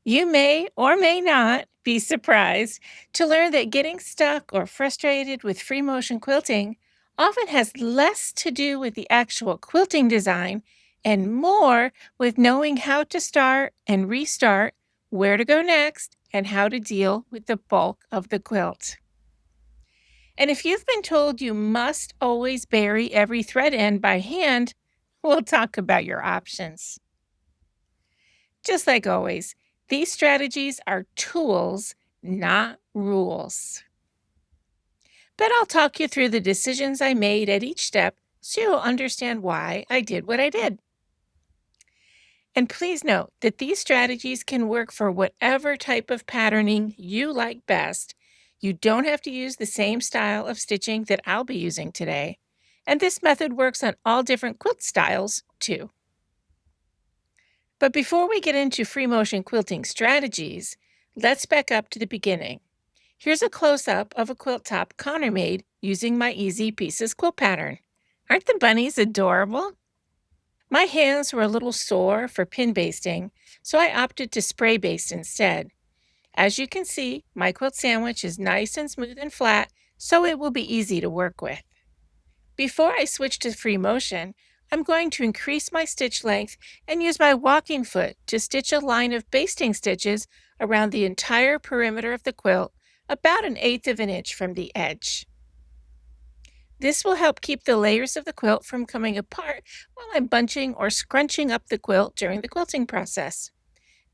You may or may not be surprised to learn that getting stuck or frustrated with free motion quilting often has less to do with the actual quilting design and more with knowing how to start and restart, where to go next, and how to deal with the bulk of the quilt. And if you've been told you must always bury every thread end by hand, we'll talk about your options. Just like always, these strategies are tools, not rules. But I'll talk you through the decisions I made at each step so you'll understand why I did what I did. And please note that these strategies can work for whatever type of patterning you like best. You don't have to use the same style of stitching that I'll be using today. And this method works on all different quilt styles too. But before we get into free motion quilting strategies, let's back up to the beginning. Here's a close-up of a quilt top Connor made using my Easy Pieces quilt pattern. Aren't the bunnies adorable? My hands were a little sore for pin basting, so I opted to spray baste instead. As you can see, my quilt sandwich is nice and smooth and flat, so it will be easy to work with. Before I switch to free motion, I'm going to increase my stitch length and use my walking foot to stitch a line of basting stitches around the entire perimeter of the quilt, about 1/8 of an inch from the edge. This will help keep the layers of the quilt from coming apart while I'm bunching or scrunching up the quilt during the quilting process.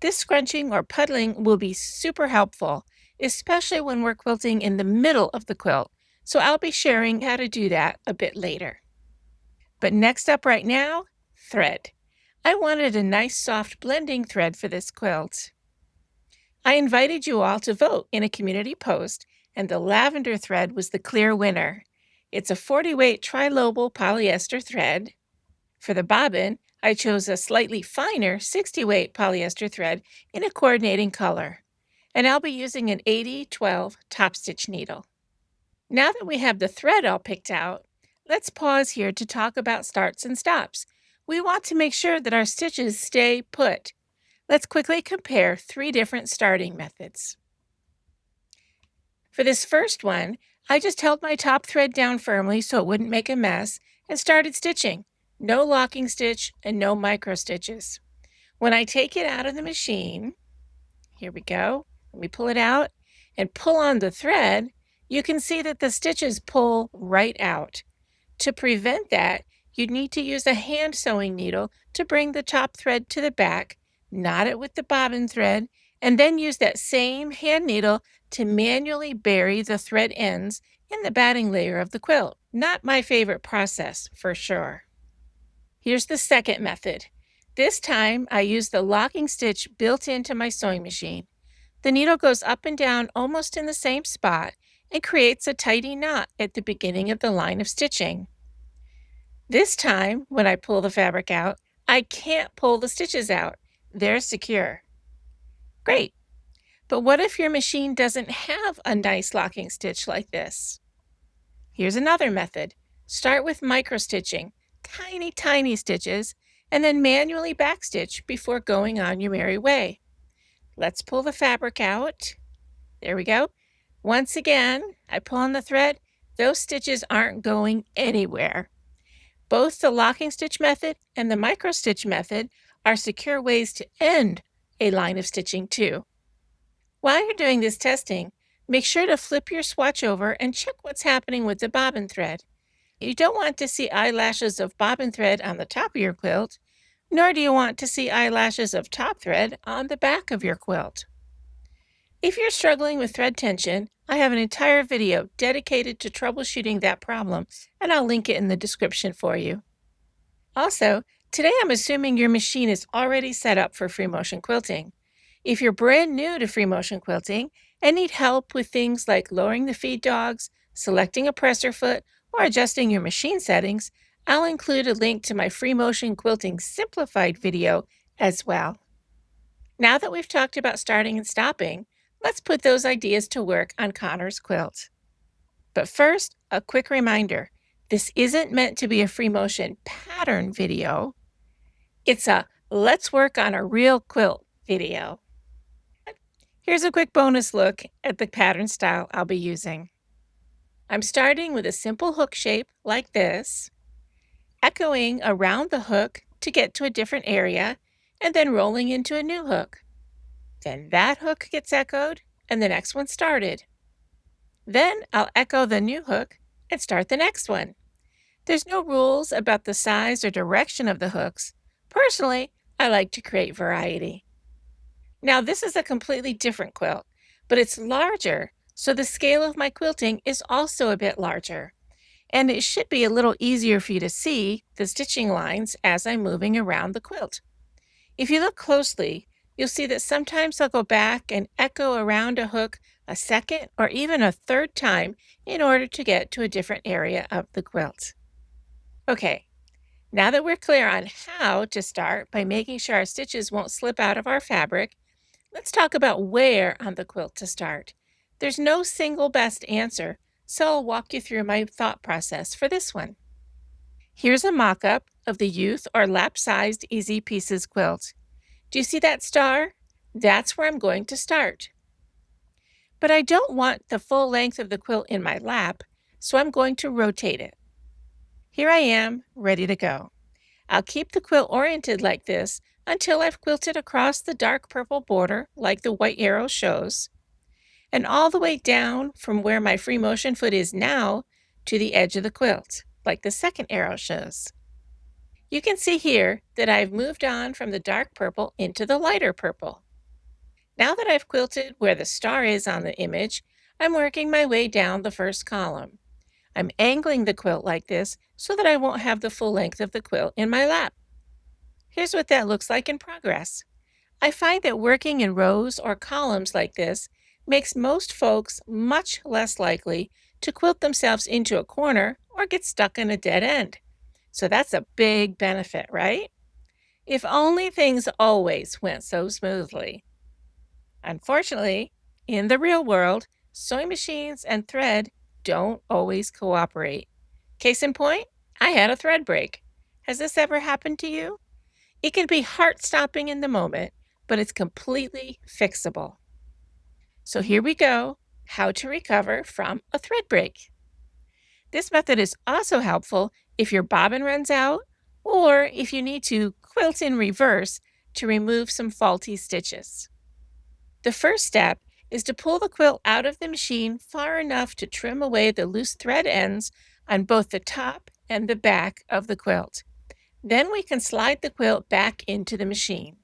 This scrunching or puddling will be super helpful, especially when we're quilting in the middle of the quilt, so I'll be sharing how to do that a bit later. But next up right now, thread. I wanted a nice soft blending thread for this quilt. I invited you all to vote in a community post, and the lavender thread was the clear winner. It's a 40-weight trilobal polyester thread. For the bobbin, I chose a slightly finer 60-weight polyester thread in a coordinating color, and I'll be using an 80-12 top stitch needle. Now that we have the thread all picked out, let's pause here to talk about starts and stops. We want to make sure that our stitches stay put. Let's quickly compare 3 different starting methods. For this first one, I just held my top thread down firmly so it wouldn't make a mess and started stitching. No locking stitch and no micro stitches. When I take it out of the machine, here we go, let me pull it out and pull on the thread, you can see that the stitches pull right out. To prevent that, you need to use a hand sewing needle to bring the top thread to the back, knot it with the bobbin thread, and then use that same hand needle to manually bury the thread ends in the batting layer of the quilt. Not my favorite process, for sure. Here's the second method. This time, I use the locking stitch built into my sewing machine. The needle goes up and down almost in the same spot and creates a tidy knot at the beginning of the line of stitching. This time, when I pull the fabric out, I can't pull the stitches out. They're secure. Great. But what if your machine doesn't have a nice locking stitch like this? Here's another method. Start with micro stitching, tiny stitches, and then manually backstitch before going on your merry way. Let's pull the fabric out. There we go. Once again, I pull on the thread. Those stitches aren't going anywhere. Both the locking stitch method and the micro stitch method are secure ways to end a line of stitching too. While you're doing this testing, make sure to flip your swatch over and check what's happening with the bobbin thread. You don't want to see eyelashes of bobbin thread on the top of your quilt, nor do you want to see eyelashes of top thread on the back of your quilt. If you're struggling with thread tension, I have an entire video dedicated to troubleshooting that problem, and I'll link it in the description for you. Also, today I'm assuming your machine is already set up for free motion quilting. If you're brand new to free motion quilting and need help with things like lowering the feed dogs, selecting a presser foot, or adjusting your machine settings, I'll include a link to my free motion quilting simplified video as well. Now that we've talked about starting and stopping, let's put those ideas to work on Connor's quilt. But first, a quick reminder. This isn't meant to be a free motion pattern video. It's a let's work on a real quilt video. Here's a quick bonus look at the pattern style I'll be using. I'm starting with a simple hook shape like this, echoing around the hook to get to a different area, and then rolling into a new hook. Then that hook gets echoed, and the next one started. Then I'll echo the new hook and start the next one. There's no rules about the size or direction of the hooks. Personally, I like to create variety. Now, this is a completely different quilt, but it's larger, so the scale of my quilting is also a bit larger. And it should be a little easier for you to see the stitching lines as I'm moving around the quilt. If you look closely, you'll see that sometimes I'll go back and echo around a hook a second or even a third time in order to get to a different area of the quilt. Okay, now that we're clear on how to start by making sure our stitches won't slip out of our fabric, let's talk about where on the quilt to start. There's no single best answer, so I'll walk you through my thought process for this one. Here's a mock-up of the youth or lap-sized Easy Pieces quilt. Do you see that star? That's where I'm going to start. But I don't want the full length of the quilt in my lap, so I'm going to rotate it. Here I am, ready to go. I'll keep the quilt oriented like this until I've quilted across the dark purple border like the white arrow shows, and all the way down from where my free motion foot is now to the edge of the quilt, like the second arrow shows. You can see here that I've moved on from the dark purple into the lighter purple. Now that I've quilted where the star is on the image, I'm working my way down the first column. I'm angling the quilt like this so that I won't have the full length of the quilt in my lap. Here's what that looks like in progress. I find that working in rows or columns like this makes most folks much less likely to quilt themselves into a corner or get stuck in a dead end. So that's a big benefit, right? If only things always went so smoothly. Unfortunately, in the real world, sewing machines and thread don't always cooperate. Case in point, I had a thread break. Has this ever happened to you? It can be heart-stopping in the moment, but it's completely fixable. So here we go, how to recover from a thread break. This method is also helpful if your bobbin runs out or if you need to quilt in reverse to remove some faulty stitches. The first step is to pull the quilt out of the machine far enough to trim away the loose thread ends on both the top and the back of the quilt. Then we can slide the quilt back into the machine.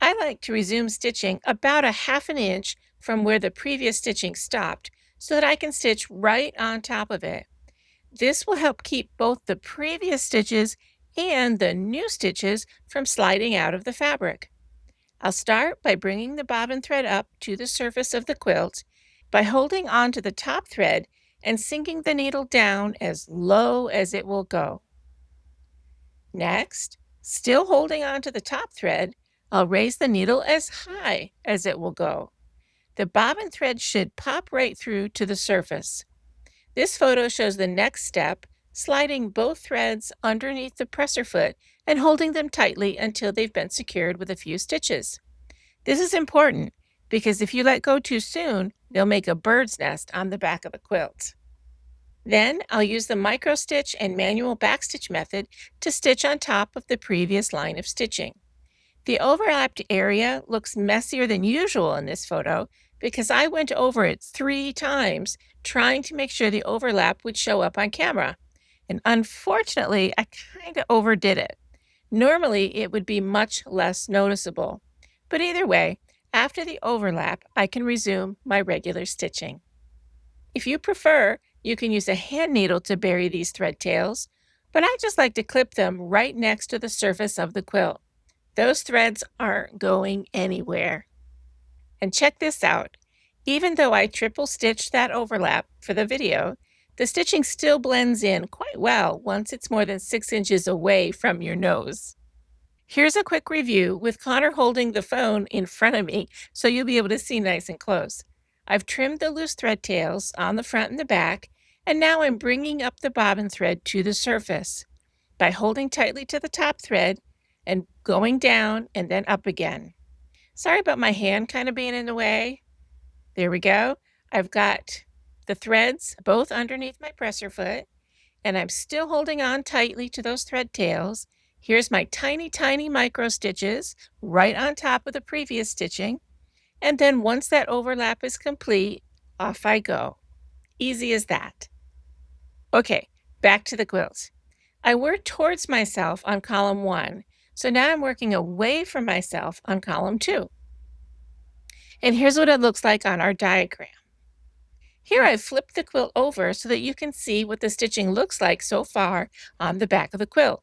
I like to resume stitching about a half an inch from where the previous stitching stopped so that I can stitch right on top of it. This will help keep both the previous stitches and the new stitches from sliding out of the fabric. I'll start by bringing the bobbin thread up to the surface of the quilt by holding on to the top thread and sinking the needle down as low as it will go. Next, still holding on to the top thread, I'll raise the needle as high as it will go. The bobbin thread should pop right through to the surface. This photo shows the next step, sliding both threads underneath the presser foot and holding them tightly until they've been secured with a few stitches. This is important because if you let go too soon, they'll make a bird's nest on the back of the quilt. Then I'll use the micro stitch and manual backstitch method to stitch on top of the previous line of stitching. The overlapped area looks messier than usual in this photo because I went over it 3 times trying to make sure the overlap would show up on camera. And unfortunately, I kind of overdid it. Normally, it would be much less noticeable. But either way, after the overlap, I can resume my regular stitching. If you prefer, you can use a hand needle to bury these thread tails, but I just like to clip them right next to the surface of the quilt. Those threads aren't going anywhere. And check this out. Even though I triple stitched that overlap for the video, the stitching still blends in quite well once it's more than 6 inches away from your nose. Here's a quick review with Connor holding the phone in front of me so you'll be able to see nice and close. I've trimmed the loose thread tails on the front and the back, and now I'm bringing up the bobbin thread to the surface by holding tightly to the top thread and going down and then up again. Sorry about my hand kind of being in the way. There we go. I've got the threads both underneath my presser foot, and I'm still holding on tightly to those thread tails. Here's my tiny, tiny micro stitches right on top of the previous stitching. And then once that overlap is complete, off I go. Easy as that. Okay, back to the quilt. I work towards myself on column 1, so now I'm working away from myself on column 2. And here's what it looks like on our diagram. Here I've flipped the quilt over so that you can see what the stitching looks like so far on the back of the quilt.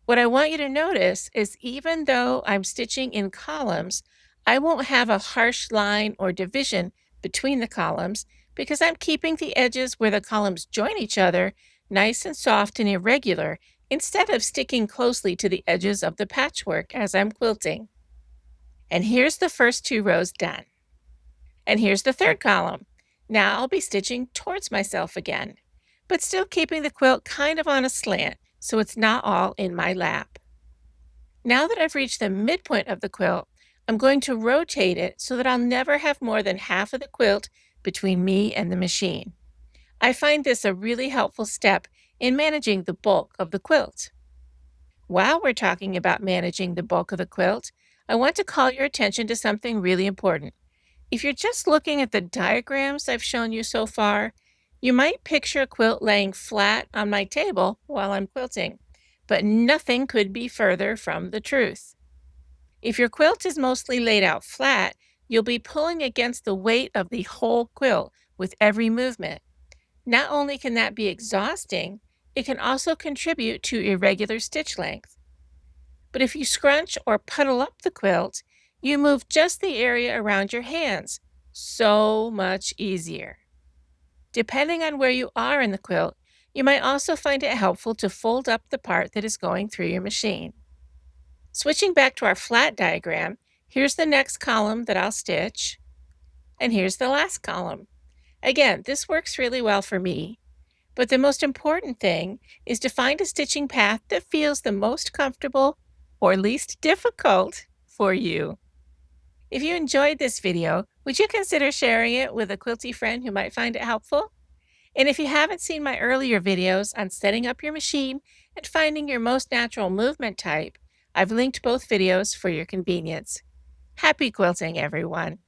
What I want you to notice is even though I'm stitching in columns, I won't have a harsh line or division between the columns because I'm keeping the edges where the columns join each other nice and soft and irregular instead of sticking closely to the edges of the patchwork as I'm quilting. And here's the first 2 rows done. And here's the third column. Now I'll be stitching towards myself again, but still keeping the quilt kind of on a slant so it's not all in my lap. Now that I've reached the midpoint of the quilt, I'm going to rotate it so that I'll never have more than half of the quilt between me and the machine. I find this a really helpful step in managing the bulk of the quilt. While we're talking about managing the bulk of the quilt, I want to call your attention to something really important. If you're just looking at the diagrams I've shown you so far, you might picture a quilt laying flat on my table while I'm quilting, but nothing could be further from the truth. If your quilt is mostly laid out flat, you'll be pulling against the weight of the whole quilt with every movement. Not only can that be exhausting, it can also contribute to irregular stitch length. But if you scrunch or puddle up the quilt, you move just the area around your hands. So much easier. Depending on where you are in the quilt, you might also find it helpful to fold up the part that is going through your machine. Switching back to our flat diagram, here's the next column that I'll stitch, and here's the last column. Again, this works really well for me, but the most important thing is to find a stitching path that feels the most comfortable or least difficult for you. If you enjoyed this video, would you consider sharing it with a quilty friend who might find it helpful? And if you haven't seen my earlier videos on setting up your machine and finding your most natural movement type, I've linked both videos for your convenience. Happy quilting, everyone!